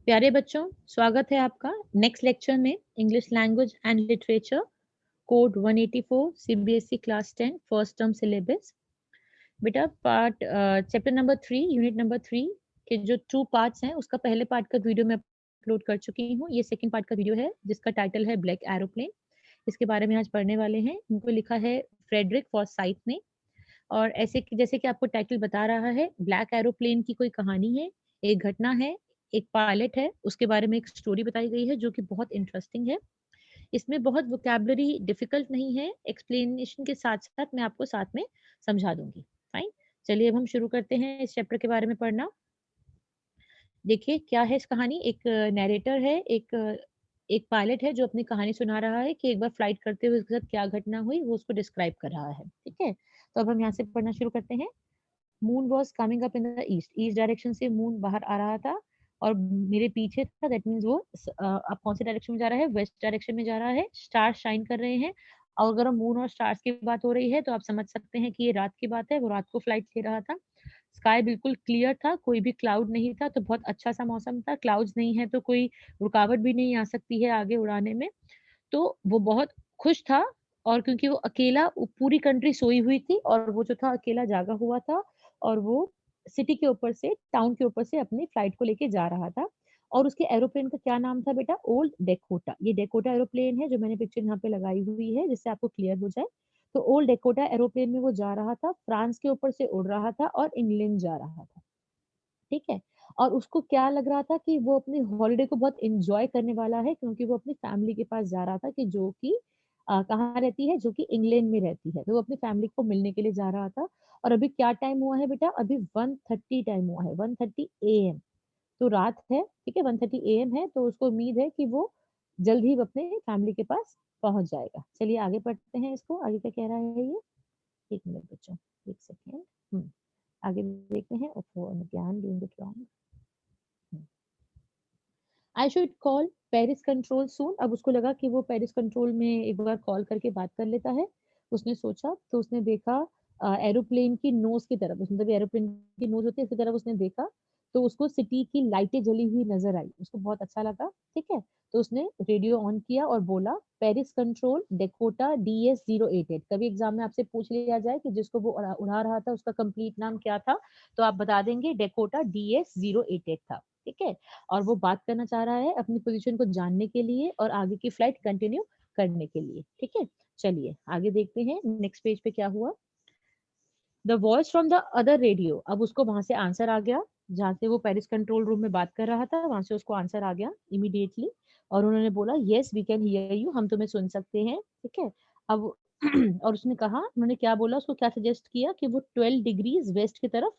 प्यारे बच्चों, स्वागत है आपका नेक्स्ट लेक्चर में English language and literature code 184 CBSE class 10 first term syllabus. बेटा part chapter number 3 unit number 3 के जो 2 पार्ट्स हैं उसका पहले पार्ट का वीडियो मैं अपलोड कर चुकी हूँ। ये सेकंड पार्ट का वीडियो है जिसका टाइटल है ब्लैक एरोप्लेन। इसके बारे में आज पढ़ने वाले हैं। इनको लिखा है फ्रेडरिक फॉर्साइथ ने। और ऐसे कि जैसे कि आपको टाइटल बता रहा है, ब्लैक एरोप्लेन की कोई कहानी है, एक घटना है, एक पायलट है, उसके बारे में एक स्टोरी बताई गई है जो कि बहुत इंटरेस्टिंग है। इसमें बहुत वोकैब्युलरी डिफिकल्ट नहीं है, एक्सप्लेनेशन के साथ-साथ मैं आपको साथ में समझा दूँगी। फाइन? चलिए अब हम शुरू करते हैं इस चैप्टर के बारे में पढ़ना। देखिए क्या है इस कहानी, एक नैरेटर है, एक पायलट है जो अपनी कहानी सुना रहा है कि एक बार फ्लाइट करते हुए उसके साथ क्या घटना हुई, वो उसको डिस्क्राइब कर रहा है। ठीक है? तो अब हम यहाँ से पढ़ना शुरू करते हैं। Moon was coming up in the east, east direction से मून बाहर आ रहा था और मेरे पीछे था। दैट मीन्स वो अब कौन से डायरेक्शन में जा रहा है? वेस्ट डायरेक्शन में जा रहा है। स्टार्स शाइन कर रहे हैं और अगर मून और स्टार्स की बात हो रही है तो आप समझ सकते हैं कि ये रात की बात है, वो रात को फ्लाइट ले रहा था। स्काई बिल्कुल क्लियर था, कोई भी क्लाउड नहीं था, तो बहुत अच्छा-सा मौसम था। क्लाउड्स नहीं है तो कोई रुकावट भी नहीं आ सकती है आगे उड़ाने में। तो वो बहुत खुश था और क्योंकि वो अकेला पूरी कंट्री सोई हुई थी और वो जो था अकेला जागा हुआ था और वो सिटी के ऊपर से टाउन के ऊपर से अपनी फ्लाइट को लेके जा रहा था और उसके एरोप्लेन का क्या नाम था बेटा? Old Dakota. ये डेकोटा एरोप्लेन है जो मैंने पिक्चर यहाँ पे लगाई हुई है जिससे आपको क्लियर हो जाए। तो ओल्ड डेकोटा एरोप्लेन में वो जा रहा था, फ्रांस के ऊपर से उड़ रहा था और इंग्लैंड जा रहा था। ठीक है? और उसको क्या लग रहा था कि वो अपनी हॉलिडे को बहुत एन्जॉय करने वाला है क्योंकि वो अपनी फैमिली के पास जा रहा था कि जो कि कहाँ रहती है? जो कि इंग्लैंड में रहती है। तो वो अपनी फैमिली को मिलने के लिए जा रहा था और अभी क्या टाइम हुआ है बेटा? अभी 1:30 टाइम हुआ है, 1:30 एएम। तो रात है, ठीक है? 1:30 एएम है तो उसको उम्मीद है कि वो जल्द ही अपने फैमिली के पास पहुँच जाएगा। चलिए आगे पढ़ते हैं इसको, आगे क्या कह रहा है ये? 1 मिनट बच्चों, 1 सेकंड। आगे देखते हैं। ओफ़ो! ज्ञान doing it wrong. I should call Paris control soon. अब उसको लगा कि वो पेरिस कंट्रोल में एक बार कॉल करके बात कर लेता है। उसने सोचा तो उसने देखा एरोप्लेन की नोज़ की तरफ, मतलब एरोप्लेन की नोज़ होती है इसकी तरफ उसने देखा, तो उसको सिटी की लाइटें जली हुई नज़र आई। उसको बहुत अच्छा लगा, ठीक है? तो उसने रेडियो ऑन किया और बोला पेरिस कंट्रोल डेकोटा डीएस 088। कभी एग्ज़ाम में आपसे पूछ लिया जाए कि जिसको वो उड़ा रहा था उसका कंप्लीट नाम क्या था? तो आप बता देंगे डेकोटा डीएस 088 था, ठीक है? और वो बात करना चाह रहा है अपनी पोजीशन को जानने के लिए और आगे की फ्लाइट कंटिन्यू करने के लिए, ठीक है? चलिए आगे देखते हैं नेक्स्ट पेज पे क्या हुआ। The voice from the other radio. अब उसको वहां से आंसर आ गया, जहां से वो पेरिस कंट्रोल रूम में बात कर रहा था वहां से उसको आंसर आ गया इमीडिएटली और उन्होंने बोला yes we can hear you, हम तुम्हें सुन सकते हैं, ठीक है? अब और उसने कहा, उन्होंने क्या बोला, उसको क्या सजेस्ट किया कि वो 12 डिग्रीज वेस्ट की तरफ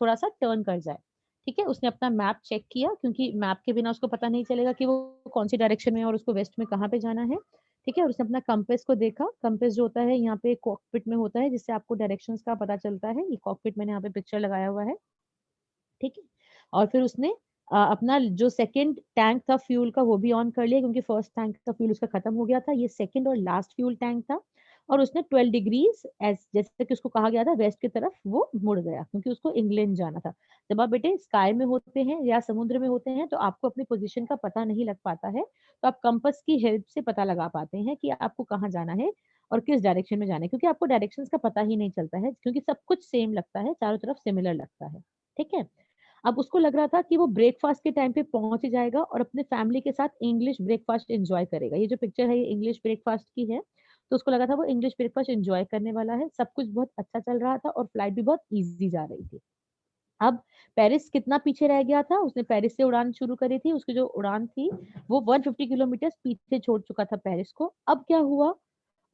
थोड़ा सा टर्न कर जाए। ठीक है, उसने अपना मैप चेक किया क्योंकि मैप के बिना उसको पता नहीं चलेगा कि वो कौन सी डायरेक्शन में है और उसको वेस्ट में कहाँ पे जाना है। ठीक है, और उसने अपना कंपास को देखा। कंपास जो होता है यहाँ पे कॉकपिट में होता है जिससे आपको डायरेक्शंस का पता चलता है। ये कॉकपिट मैंने यहाँ पे पिक्चर लगाया हुआ है, ठीक है? और फिर उसने अपना जो सेकंड टैंक था फ्यूल का वो भी ऑन कर लिया क्योंकि फर्स्ट टैंक का फ्यूल उसका खत्म हो गया था। ये सेकंड और लास्ट फ्यूल टैंक था और उसने 12 डिग्रीज़ एज़ जैसे कि उसको कहा गया था वेस्ट की तरफ वो मुड़ गया क्योंकि उसको इंग्लैंड जाना था। जब आप बेटे स्काई में होते हैं या समुद्र में होते हैं तो आपको अपनी पोज़ीशन का पता नहीं लग पाता है, तो आप कंपास की हेल्प से पता लगा पाते हैं कि आपको कहाँ जाना है और किस डायरेक्शन में जाना है क्योंकि आपको डायरेक्शंस का पता ही नहीं चलता है क्योंकि सब कुछ सेम लगता है, चारों तरफ सिमिलर लगता है। ठीक है? अब उसको लग रहा था कि वो ब्रेकफ़ास्ट के टाइम पे पहुँच ही जाएगा और अपने फैमिली के साथ इंग्लिश ब्रेकफ़ास्ट एन्जॉय करेगा। ये जो पिक्चर है ये इंग्लिश ब्रेकफ़ास्ट की है, तो उसको लगा था वो इंग्लिश ब्रेकफ़ास्ट एन्जॉय करने वाला है। सब कुछ बहुत अच्छा चल रहा था और फ्लाइट भी बहुत ईज़ी जा रही थी। अब पेरिस कितना पीछे रह गया था, उसने पेरिस से उड़ान शुरू करी थी, उसकी जो उड़ान थी वो 150 किलोमीटर्स पीछे छोड़ चुका था पेरिस को। अब क्या हुआ,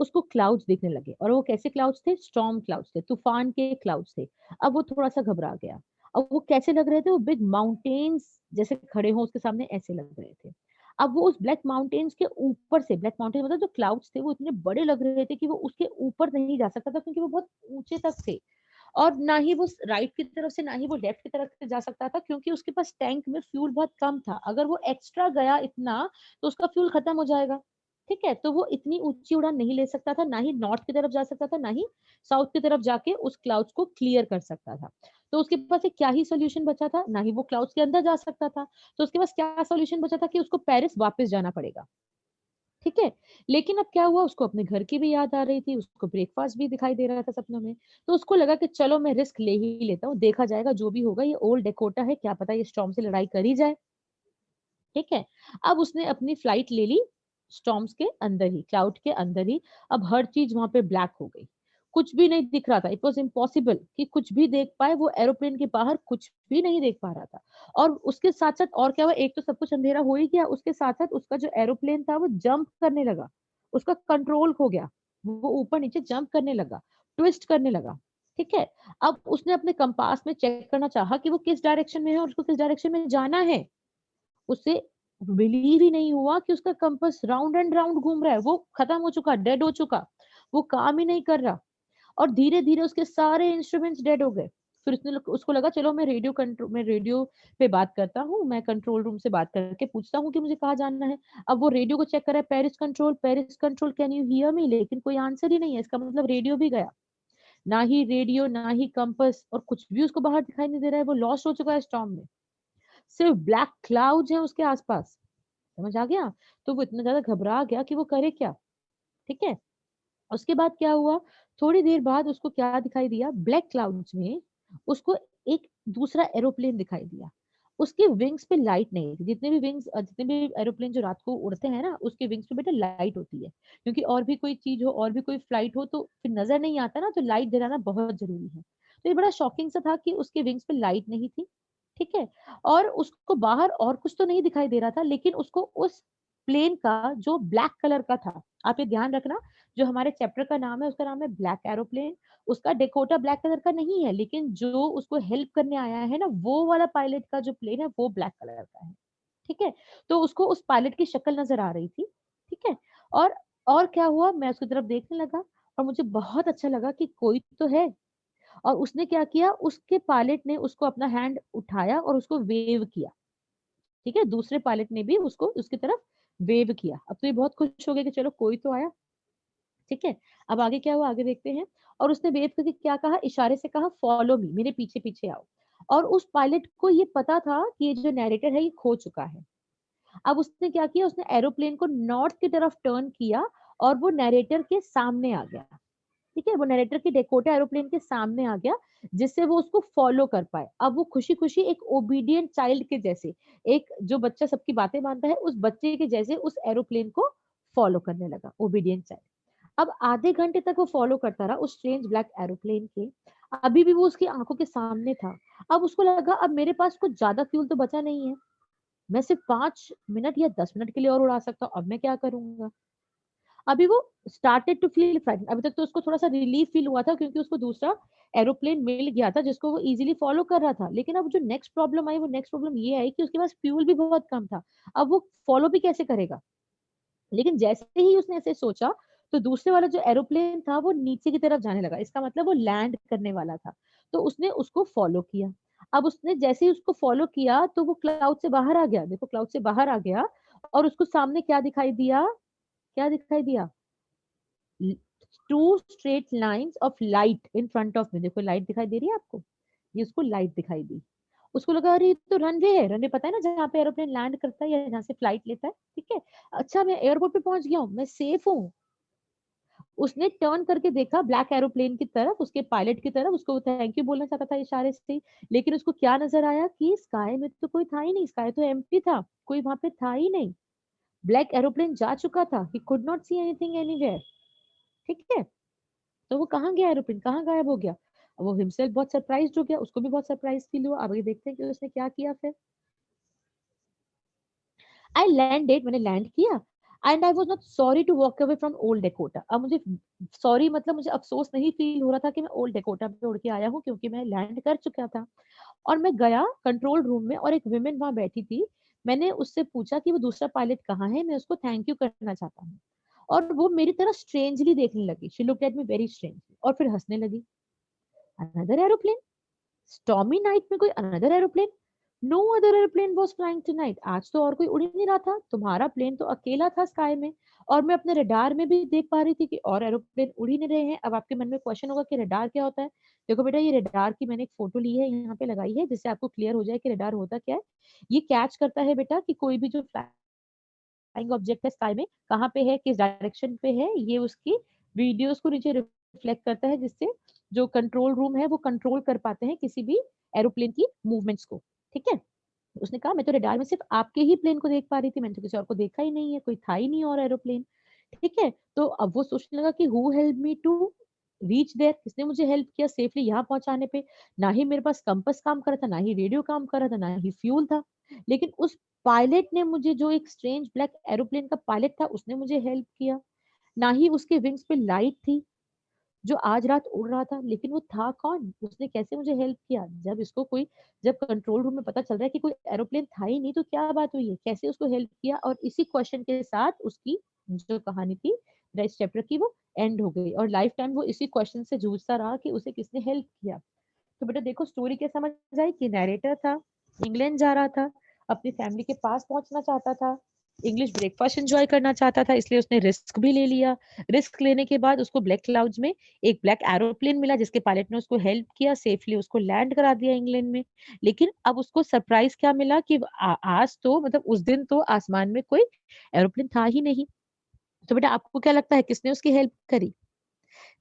उसको क्लाउड्स दिखने लगे और वो कैसे क्लाउड्स थे? स्टॉर्म क्लाउड्स थे, तूफान के क्लाउड्स थे। अब वो थोड़ा-सा घबरा गया। अब वो कैसे लग रहे थे? वो बिग माउंटेन्स जैसे खड़े हों उसके सामने ऐसे लग रहे थे। अब वो उस ब्लैक माउंटेन्स के ऊपर से, ब्लैक माउंटेन मतलब जो क्लाउड्स थे वो इतने बड़े लग रहे थे कि वो उसके ऊपर नहीं जा सकता था क्योंकि वो बहुत ऊँचे तक थे। और ना ही वो राइट की तरफ से ना ही वो लेफ्ट की तरफ से जा सकता था क्योंकि उसके पास टैंक में फ्यूल बहुत कम था। अगर वो एक्स्ट्रा गया इतना तो उसका फ्यूल खत्म हो जाएगा। ठीक है? तो वो इतनी ऊँची उड़ान नहीं ले सकता था, ना ही नॉर्थ की तरफ जा सकता था, ना ही साउथ की तरफ जाके उस क्लाउड्स को क्लियर कर सकता था। तो उसके पास एक क्या ही सॉल्यूशन बचा था, ना ही वो क्लाउड्स के अंदर जा सकता था। तो उसके पास क्या सॉल्यूशन बचा था कि उसको पेरिस वापस जाना पड़ेगा। ठीक है? लेकिन अब क्या हुआ, उसको अपने घर की भी याद आ रही थी, उसको ब्रेकफ़ास्ट भी दिखाई दे रहा था सपनों में। तो उसको लगा कि चलो मैं रिस्क ले ही लेता हूँ, देखा जाएगा जो भी होगा, ये ओल्ड डकोटा है, क्या पता ये स्टॉर्म से लड़ाई कर ही जाए। ठीक है? अब उसने अपनी फ्लाइट ले ली स्टॉर्म्स के अंदर ही, क्लाउड के अंदर ही। अब हर चीज़ वहाँ पे ब्लैक हो गई। कुछ भी नहीं दिख रहा था। इट वाज़ इम्पॉसिबल कि कुछ भी देख पाए, वो एरोप्लेन के बाहर कुछ भी नहीं देख पा रहा था। और उसके साथ-साथ और क्या हुआ, एक तो सब कुछ अंधेरा हो ही गया, उसके साथ-साथ उसका जो एरोप्लेन था वो जंप करने लगा। उसका कंट्रोल खो गया। वो ऊपर-नीचे जंप करने लगा, ट्विस्ट करने लगा। ठीक है? अब उसने अपने कंपास में चेक करना चाहा कि वो किस डायरेक्शन में है और उसको किस डायरेक्शन में जाना है। उसे बिलीव ही नहीं हुआ कि उसका कंपास राउंड एंड राउंड घूम रहा है। वो खत्म हो चुका, डेड हो चुका। वो काम ही नहीं कर रहा और धीरे-धीरे उसके सारे इंस्ट्रूमेंट्स डेड हो गए। फिर उसको लगा चलो मैं रेडियो पे बात करता हूँ, मैं कंट्रोल रूम से बात करके पूछता हूँ कि मुझे कहाँ जाना है। अब वो रेडियो को चेक कर रहा है, Paris control can you hear me? लेकिन कोई आंसर ही नहीं है। इसका मतलब रेडियो भी गया। ना ही रेडियो, ना ही कंपास और कुछ भी उसको बाहर दिखाई नहीं दे रहा है। वो लॉस्ट हो चुका है स्टॉर्म में। सिर्फ ब्लैक क्लाउड्स हैं उसके आस-पास। समझ आ गया? तो वो इतना ज़्यादा घबरा गया कि वो करे क्या? ठीक है? उसके बाद क्या हुआ, थोड़ी देर बाद उसको क्या दिखाई दिया, ब्लैक क्लाउड्स में उसको एक दूसरा एरोप्लेन दिखाई दिया। उसके विंग्स पे लाइट नहीं थी। जितने भी एरोप्लेन जो रात को उड़ते हैं ना, उसके विंग्स पे बेटा लाइट होती है। क्योंकि और भी कोई चीज़ हो, और भी कोई फ्लाइट हो तो फिर नज़र नहीं आता ना, तो लाइट जलाना बहुत ज़रूरी है। तो ये बड़ा शॉकिंग सा था कि उसके विंग्स पे लाइट नहीं थी, ठीक है? और उसको बाहर और कुछ तो नहीं दिखाई दे रहा था, लेकिन उसको उस प्लेन का जो ब्लैक कलर का था, आप ये ध्यान रखना, जो हमारे चैप्टर का नाम है उसका नाम है ब्लैक एरोप्लेन। उसका डेकोटा ब्लैक कलर का नहीं है, लेकिन जो उसको हेल्प करने आया है ना, वो वाला पायलट का जो प्लेन है वो ब्लैक कलर का है। ठीक है? तो उसको उस पायलट की शक्ल नज़र आ रही थी। ठीक है? और और क्या हुआ, मैं उसकी तरफ देखने लगा और मुझे बहुत अच्छा लगा कि कोई तो है। और उसने क्या किया, उसके पायलट ने उसको अपना हैंड उठाया और उसको वेव किया। ठीक है? दूसरे पायलट ने भी उसको उसकी तरफ वेव किया। अब तो ये बहुत खुश हो गए कि चलो कोई तो आया। ठीक है? अब आगे क्या हुआ, आगे देखते हैं। और उसने वेव करके क्या कहा, इशारे से कहा फॉलो मी, मेरे पीछे-पीछे आओ। और उस पायलट को ये पता था कि ये जो नैरेटर है ये खो चुका है। अब उसने क्या किया, उसने एरोप्लेन को नॉर्थ की तरफ टर्न किया और वो नैरेटर के सामने आ गया। ठीक है? वो नैरेटर के डेकोटा एरोप्लेन के सामने आ गया, जिससे वो उसको फॉलो कर पाए। अब वो खुशी-खुशी एक ओबीडिएंट चाइल्ड के जैसे, एक जो बच्चा सबकी बातें मानता है, उस बच्चे के जैसे उस एरोप्लेन को फॉलो करने लगा, ओबीडिएंट चाइल्ड। अब आधे घंटे तक वो फॉलो करता रहा उस स्ट्रेंज ब्लैक एरोप्लेन के। अभी भी वो उसकी आँखों के सामने था। अब उसको लगा अब मेरे पास कुछ ज़्यादा फ्यूल तो बचा नहीं है। मैं सिर्फ़ 5 मिनट या 10 मिनट के लिए और उड़ा सकता हूँ, अब मैं क्या करूँगा? अभी वो स्टार्टेड टू फील फ्राइटेंड, अभी तक तो उसको थोड़ा-सा रिलीफ फील हुआ था क्योंकि उसको दूसरा एरोप्लेन मिल गया था जिसको वो ईज़िली फॉलो कर रहा था। लेकिन अब जो नेक्स्ट प्रॉब्लम ये आई कि उसके पास फ्यूल भी बहुत कम था। अब वो फॉलो भी कैसे करेगा? लेकिन जैसे ही उसने ऐसे सोचा, तो दूसरे वाला जो एरोप्लेन था वो नीचे की तरफ जाने लगा। इसका मतलब वो लैंड करने वाला था। तो उसने उसको फ़ॉलो किया। अब उसने जैसे ही उसको फ़ॉलो किया तो वो क्लाउड से बाहर आ गया। देखो क्लाउड से बाहर आ गया और उसको सामने क्या दिखाई दिया? क्या दिखाई दिया? ल 2 straight lines of light in front of me. देखो लाइट दिखाई दे रही है आपको? ये उसको लाइट दिखाई दी। उसको लगा अरे ये तो रनवे है। रनवे पता है ना जहाँ पे एरोप्लेन लैंड करता है या जहाँ से फ्लाइट लेता है, ठीक है? अच्छा मैं एयरपोर्ट पे पहुँच गया हूँ, मैं सेफ हूँ। उसने टर्न करके देखा ब्लैक एरोप्लेन की तरफ, उसके पायलट की तरफ, उसको थैंक यू बोलना चाहता था इशारे से, लेकिन उसको क्या नज़र आया कि स्काई में तो कोई था ही नहीं, स्काई तो एम्प्टी था, कोई वहाँ पे था ही नहीं। ब्लैक एरोप्लेन जा चुका था, he could not see anything anywhere, ठीक है? तो वो कहाँ गया एरोप्लेन, कहाँ गायब हो गया? अब वो हिमसेल्फ बहुत सरप्राइज़्ड हो गया, उसको भी बहुत सरप्राइज़ फील हुआ। अब आगे देखते हैं कि उसने क्या किया फिर। आई लैंडेड, मैंने लैंड किया and I was not sorry to walk away from old Dakota. अब मुझे सॉरी मतलब मुझे अफ़सोस नहीं फ़ील हो रहा था कि मैं ओल्ड डकोटा पे उड़ के आया हूँ क्योंकि मैं लैंड कर चुका था। और मैं गया कंट्रोल रूम में और एक वुमन वहाँ बैठी थी। मैंने उससे पूछा कि वो दूसरा पायलट कहाँ है? मैं उसको थैंक यू करना चाहता हूँ। और वो मेरी तरफ स्ट्रेंजली देखने लगी। She looked at me very strangely और फिर हँसने लगी। Another aeroplane? स्टॉर्मी नाइट में कोई another aeroplane? No other airplane was flying tonight, आज तो और कोई उड़ ही नहीं रहा था, तुम्हारा प्लेन तो अकेला था स्काई में। और मैं अपने रडार में भी देख पा रही थी कि और एरोप्लेन उड़ ही नहीं रहे हैं। अब आपके मन में क्वेश्चन होगा कि रडार क्या होता है? देखो बेटा, ये रडार की मैंने एक फोटो ली है, यहाँ पे लगाई है, जिससे आपको क्लियर हो जाए कि रडार होता क्या है। ये कैच करता है बेटा कि कोई भी जो फ्लाइंग ऑब्जेक्ट है स्काई में कहाँ पे है, किस डायरेक्शन पे है, ये उसकी वीडियोस को नीचे रिफ्लेक्ट करता है, जिससे जो कंट्रोल रूम है वो कंट्रोल कर पाते हैं किसी भी एरोप्लेन की मूवमेंट्स को। ठीक है? उसने कहा मैं तो रडार में सिर्फ आपके ही प्लेन को देख पा रही थी, मैंने तो किसी और को देखा ही नहीं है, कोई था ही नहीं और एरोप्लेन। ठीक है? तो अब वो सोचने लगा कि who help me to reach there, किसने मुझे हेल्प किया सेफली यहाँ पहुँचाने पे? ना ही मेरे पास कंपास काम कर रहा था, ना ही रेडियो काम कर रहा था, ना ही फ्यूल था। लेकिन उस पायलट ने मुझे, जो एक स्ट्रेंज ब्लैक एरोप्लेन का पायलट था, उसने मुझे हेल्प किया। ना ही उसके विंग्स पे लाइट थी, जो आज रात उड़ रहा था, लेकिन वो था कौन? उसने कैसे मुझे हेल्प किया? जब कंट्रोल रूम में पता चल रहा है कि कोई एरोप्लेन था ही नहीं, तो क्या बात हुई है? कैसे उसको हेल्प किया? और इसी क्वेश्चन के साथ उसकी जो कहानी थी इस चैप्टर की, वो एंड हो गई और लाइफ टाइम वो इसी क्वेश्चन से जूझता रहा कि उसे किसने हेल्प किया। तो बेटा देखो, स्टोरी क्या समझ आई कि नैरेटर था, इंग्लैंड जा रहा था, अपनी फैमिली के पास पहुंचना चाहता था, इंग्लिश ब्रेकफास्ट एंजॉय करना चाहता था, इसलिए उसने रिस्क भी ले लिया। रिस्क लेने के बाद उसको ब्लैक क्लाउड्स में एक ब्लैक एरोप्लेन मिला, जिसके पायलट ने उसको हेल्प किया, सेफली उसको लैंड करा दिया इंग्लैंड में। लेकिन अब उसको सरप्राइज क्या मिला कि आज तो मतलब उस दिन तो आसमान में कोई एरोप्लेन था ही नहीं। तो बेटा आपको क्या लगता है किसने उसकी हेल्प करी?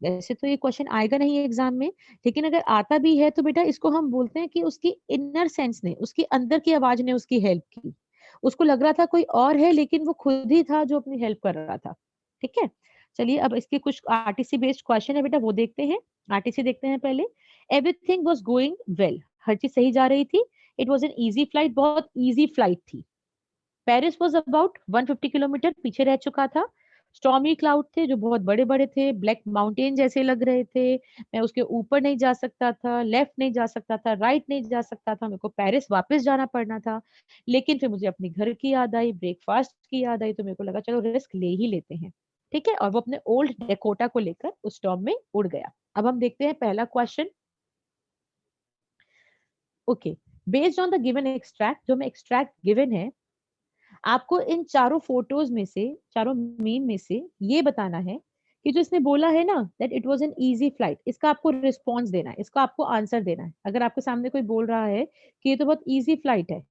वैसे तो ये क्वेश्चन आएगा नहीं एग्जाम में, लेकिन अगर आता भी है तो बेटा इसको हम बोलते हैं कि उसकी इनर सेंस ने, उसकी अंदर की आवाज ने उसकी हेल्प की। उसको लग रहा था कोई और है, लेकिन वो खुद ही था जो अपनी हेल्प कर रहा था। ठीक है? चलिए अब इसके कुछ आरटीसी बेस्ड क्वेश्चन है बेटा, वो देखते हैं। आरटीसी देखते हैं पहले। एवरीथिंग वाज गोइंग वेल, हर चीज सही जा रही थी। It was an easy flight, बहुत इजी फ्लाइट थी। पेरिस वाज अबाउट 150 किलोमीटर पीछे रह चुका था। स्टॉर्मी क्लाउड थे जो बहुत बड़े-बड़े थे, ब्लैक माउंटेन जैसे लग रहे थे। मैं उसके ऊपर नहीं जा सकता था, लेफ्ट नहीं जा सकता था, राइट नहीं जा सकता था। मेरे को पेरिस वापस जाना पड़ना था। लेकिन फिर मुझे अपने घर की याद आई, ब्रेकफास्ट की याद आई, तो मेरे को लगा चलो रिस्क ले ही लेते हैं। ठीक है? और वो अपने ओल्ड डकोटा को लेकर उस स्टॉर्म में उड़ गया। अब हम देखते हैं पहला question. Okay, based on the given extract, जो मैं एक्सट्रैक्ट गिवन है, आपको इन चारों फोटोज में से, चारों मीम में से ये बताना है कि जो इसने बोला है ना that it was an easy flight, इसका आपको रिस्पॉन्स देना है, इसका आपको आंसर देना है। अगर आपके सामने कोई बोल रहा है कि ये तो बहुत इजी फ्लाइट है,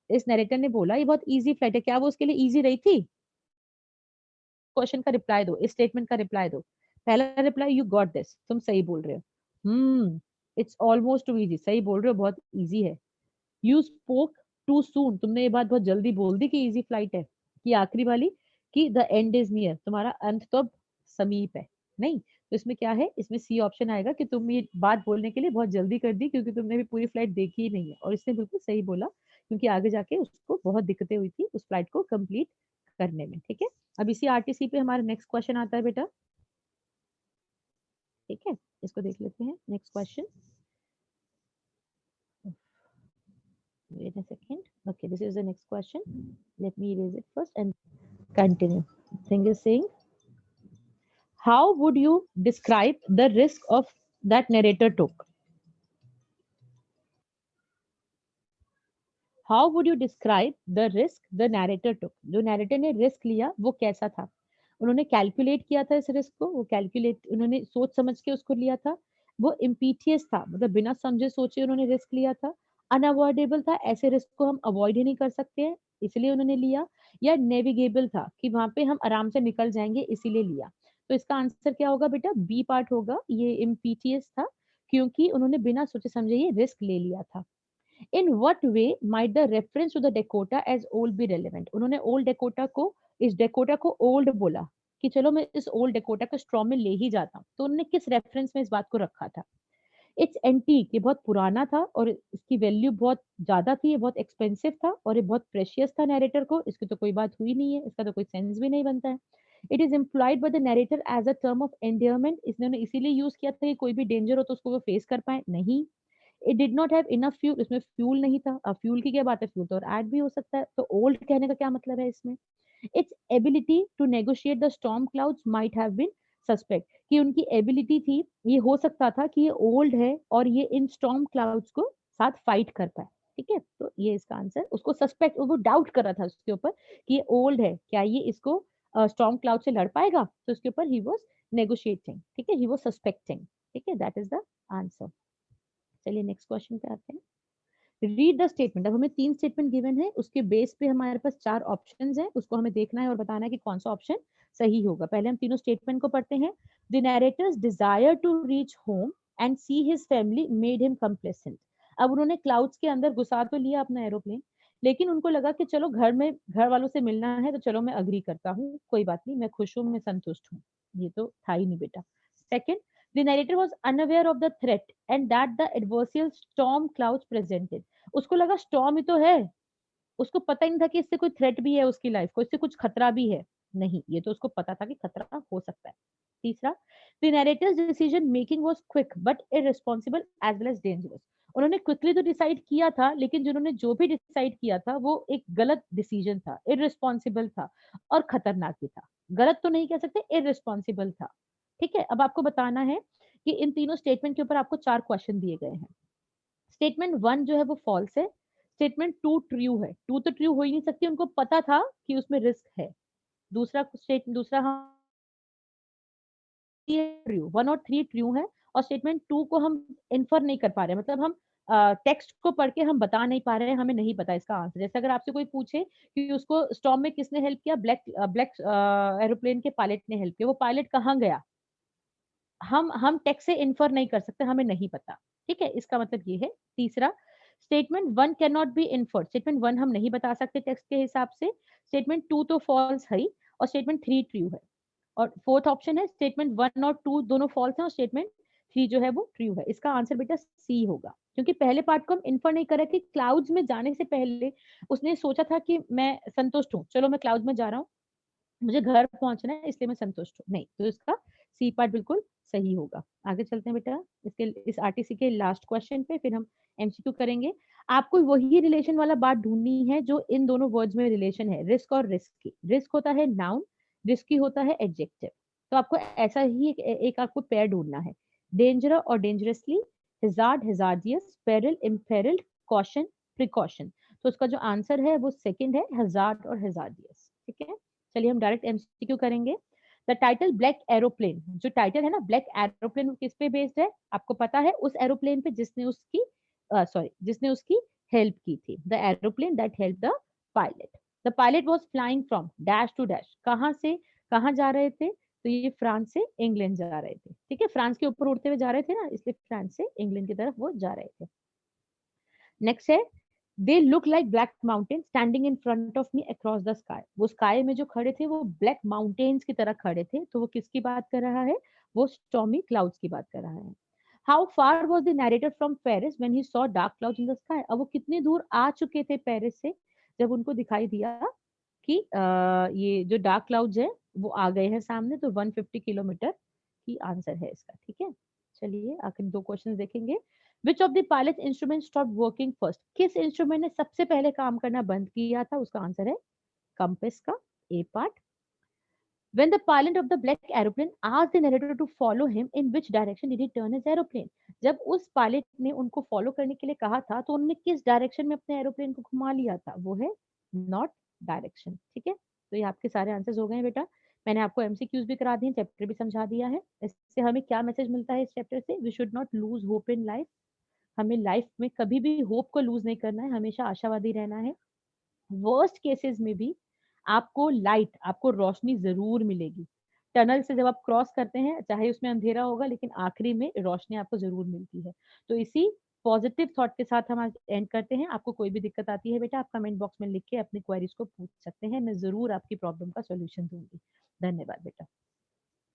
इस नरेटर ने बोला ये बहुत इजी फ्लाइट है, क्या वो उसके लिए इजी रही थी? क्वेश्चन का रिप्लाई दो, इस स्टेटमेंट का रिप्लाई दो। पहला रिप्लाई, यू गॉट दिस, तुम सही बोल रहे हो। इट्स ऑलमोस्ट टू इजी, सही बोल रहे हो, बहुत इजी है। यू स्पोक टू सून, तुमने ये बात बहुत जल्दी बोल दी कि इजी फ्लाइट है। कि आखिरी वाली, कि द एंड इज नियर, तुम्हारा अंत तो अब समीप है। नहीं, तो इसमें क्या है, इसमें सी ऑप्शन आएगा कि तुम ये बात बोलने के लिए बहुत जल्दी कर दी, क्योंकि तुमने भी पूरी फ्लाइट देखी ही नहीं है। और इसने बिल्कुल सही बोला, क्योंकि आगे जाके उसको बहुत दिक्कतें हुई थी उस फ्लाइट को कंप्लीट करने में। ठीक है? अब इसी आरटीसी पे हमारा नेक्स्ट क्वेश्चन आता है बेटा। ठीक है, इसको देख लेते हैं next question. Wait a second. Okay, this is the next question. Let me erase it first and continue. Thing is saying, how would you describe the risk of that narrator took? How would you describe the risk the narrator took? जो narrator ने risk लिया वो कैसा था? उन्होंने calculate किया था इस रिस्क को, वो कैलकुलेट उन्होंने सोच समझ के उसको लिया था। वो इम्पीटियस था, मतलब बिना समझे सोचे उन्होंने रिस्क लिया था। अनअवॉइडेबल था, ऐसे रिस्क को हम अवॉइड ही नहीं कर सकते हैं, इसलिए उन्होंने लिया। या नेविगेबल था, कि वहां पे हम आराम से निकल जाएंगे, इसीलिए लिया। तो इसका आंसर क्या होगा बेटा? बी पार्ट होगा। ये इम्पीटियस था, क्योंकि उन्होंने बिना सोचे समझे ये रिस्क ले लिया था। In what way might the reference to the Dakota as old be relevant? उन्होंने ओल्ड डेकोटा को, इस डेकोटा को ओल्ड बोला कि चलो मैं इस ओल्ड डेकोटा को स्ट्रॉ में ले ही जाता हूँ, तो उन्होंने किस रेफरेंस में इस बात को रखा था? इट्स एंटीक, ये बहुत पुराना था और इसकी वैल्यू बहुत ज्यादा थी, ये बहुत एक्सपेंसिव था और ये बहुत प्रेशियस था नैरेटर को, इसकी तो कोई बात हुई नहीं है, इसका तो कोई सेंस भी नहीं बनता है। It is employed by the narrator as a term of endearment, इसने इसीलिए यूज किया था कि कोई भी डेंजर हो तो उसको वो फेस कर पाए। नहीं, it did not have enough fuel, इसमें फ्यूल नहीं था। अब फ्यूल की क्या बात है, फ्यूल तो और ऐड भी हो सकता है, तो ओल्ड कहने का क्या मतलब है इसमें? Its ability to negotiate the storm clouds might have been suspect, कि उनकी एबिलिटी थी, ये हो सकता था कि ये ओल्ड है और ये इन स्टॉर्म क्लाउड्स को साथ फाइट कर पाए। ठीक है, तो ये इसका आंसर, उसको सस्पेक्ट, वो डाउट कर रहा था उसके ऊपर कि ये ओल्ड है, क्या ये इसको स्टॉर्म क्लाउड से लड़ पाएगा, तो उसके ऊपर ही वाज नेगोशिएटिंग, ठीक है, ही वाज सस्पेक्टिंग, ठीक है, दैट इज द आंसर। चलिए नेक्स्ट क्वेश्चन पे आते हैं। Read the statement. अब हमें 3 स्टेटमेंट गिवन है, उसके बेस पे हमारे पास 4 ऑप्शंस हैं, उसको हमें देखना है और बताना है कि कौन सा ऑप्शन सही होगा। पहले हम तीनों स्टेटमेंट को पढ़ते हैं। The narrator's desire to reach home and see his family made him complacent. अब उन्होंने क्लाउड्स के अंदर घुसा तो लिया अपना एरोप्लेन, लेकिन उनको लगा कि चलो घर वालों से मिलना है, तो चलो मैं अग्री करता हूँ, कोई बात नहीं, मैं खुश हूँ, मैं संतुष्ट हूँ। ये तो था ही नहीं बेटा। Second, the narrator was unaware of the threat and that the adversarial storm clouds presented। उसको लगा स्टॉर्म ही तो है, उसको पता ही नहीं था कि इससे कोई थ्रेट भी है उसकी लाइफ को, इससे कुछ खतरा भी है। नहीं, ये तो उसको पता था कि खतरा हो सकता है। तीसरा, the narrator's decision making was quick but irresponsible as well as dangerous. उन्होंने क्विकली तो डिसाइड किया था, लेकिन जिन्होंने जो भी डिसाइड किया था वो एक गलत डिसीजन था, इररिस्पांसिबल था और खतरनाक भी था। गलत तो नहीं कह सकते, इररिस्पांसिबल था। ठीक है, अब आपको बताना है कि इन तीनों स्टेटमेंट के ऊपर आपको 4 क्वेश्चन दिए गए हैं। स्टेटमेंट 1 जो है वो फॉल्स है, स्टेटमेंट 2 ट्रू है। 2 तो ट्रू हो ही नहीं सकती, उनको पता था कि उसमें रिस्क है। दूसरा हम ट्रू, 1 और 3 ट्रू है, और स्टेटमेंट 2 को हम इन्फर नहीं कर पा रहे हैं, मतलब हम टेक्स्ट को पढ़ के हम बता नहीं पा रहे हैं, हमें नहीं पता इसका आंसर। जैसे अगर आपसे कोई पूछे कि उसको स्टॉर्म में किसने हेल्प किया, ब्लैक एरोप्लेन के पायलट ने हेल्प किया, वो पायलट कहाँ गया, हम टेक्स्ट से इन्फर नहीं कर सकते, हमें नहीं पता। ठीक है, इसका मतलब ये है। तीसरा, statement 1 can not be inferred, statement 1 हम नहीं बता सकते टेक्स्ट के हिसाब से। स्टेटमेंट 2 तो फॉल्स है ही, और स्टेटमेंट 3 ट्रू है। और फोर्थ ऑप्शन है स्टेटमेंट 1 और 2 दोनों फॉल्स हैं और स्टेटमेंट 3 जो है वो ट्रू है। इसका आंसर बेटा सी होगा, क्योंकि पहले पार्ट को हम इन्फर नहीं कर रहे कि क्लाउड्स में जाने से पहले उसने सोचा था कि मैं संतुष्ट हूँ, चलो मैं क्लाउड में जा रहा हूँ, मुझे घर पहुंचना है इसलिए मैं संतुष्ट हूँ, नहीं, तो इसका सी पार्ट बिल्कुल सही होगा। आगे चलते हैं बेटा, इसके इस आरटीसी के लास्ट क्वेश्चन पे, फिर हम एमसीक्यू करेंगे। आपको वही रिलेशन वाला बात ढूंढनी है जो इन दोनों वर्ड्स में रिलेशन है, रिस्क और रिस्क की। रिस्क होता है नाउन, रिस्की होता है एडजेक्टिव। तो आपको ऐसा ही एक आपको पेयर ढूंढना है, डेंजर और डेंजरसली, हिजार्ड हिजार्डियस, पेरिल इम्पेरिल्ड, कॉशन प्रिकॉशन। तो उसका जो आंसर है वो सेकंड है, हिजार्ड और हिजार्डियस। ठीक है, चलिए हम डायरेक्ट एमसीक्यू करेंगे। द टाइटल ब्लैक एरोप्लेन, जो टाइटल है ना ब्लैक एरोप्लेन, किस पे बेस्ड है आपको पता है, उस एरोप्लेन पे जिसने उसकी हेल्प की थी। The aeroplane that help the pilot. The pilot was flying from dash to dash, कहां से कहां जा रहे थे, तो ये फ्रांस से इंग्लैंड जा रहे थे। ठीक है, फ्रांस के ऊपर उड़ते हुए जा रहे थे ना, इसलिए फ्रांस से इंग्लैंड की तरफ वो जा रहे थे। नेक्स्ट है, they look like black mountain standing in front of me across the sky. वो स्काई में जो खड़े थे वो ब्लैक माउंटेन्स की तरह खड़े थे, तो वो किसकी बात कर रहा है, वो स्टॉर्मी क्लाउड्स की बात कर रहा है। How far was the narrator from Paris when he saw dark clouds in the sky. अब वो कितनी दूर आ चुके थे पेरिस से जब उनको दिखाई दिया कि ये जो डार्क क्लाउड्स है वो आ गए हैं सामने, तो 150 किलोमीटर की आंसर है इसका। ठीक है, चलिए आखिर 2 क्वेश्चन देखेंगे। Which of the pilot instrument stop working first, किस इंस्ट्रूमेंट ने सबसे पहले काम करना बंद किया था, उसका आंसर है कंपास का ए part. When the pilot of the black aeroplane asked the narrator to follow him, in which direction did he turn his aeroplane? जब उस पायलट ने उनको फॉलो करने के लिए कहा था, तो उन्होंने किस डायरेक्शन में अपने एरोप्लेन को घुमा लिया था, वो है नॉर्थ डायरेक्शन। ठीक है, तो ये आपके सारे आंसर्स हो गए हैं बेटा। मैंने आपको एमसीक्यूज भी करा दिए, चैप्टर भी समझा दिया है। इससे हमें क्या मैसेज मिलता है इस चैप्टर से, we should not lose hope in life. हमें लाइफ में कभी भी होप को लूज नहीं करना है, हमेशा आशावादी रहना है। वर्स्ट केसेस में भी आपको रोशनी जरूर मिलेगी। टनल से जब आप क्रॉस करते हैं, चाहे उसमें अंधेरा होगा, लेकिन आखिरी में रोशनी आपको जरूर मिलती है। तो इसी पॉजिटिव थॉट के साथ हम आज एंड करते हैं। आपको कोई भी दिक्कत आती है बेटा, आप कमेंट बॉक्स में लिख के अपनी क्वेरीज को पूछ सकते हैं, मैं जरूर आपकी प्रॉब्लम का सॉल्यूशन दूंगी। धन्यवाद बेटा।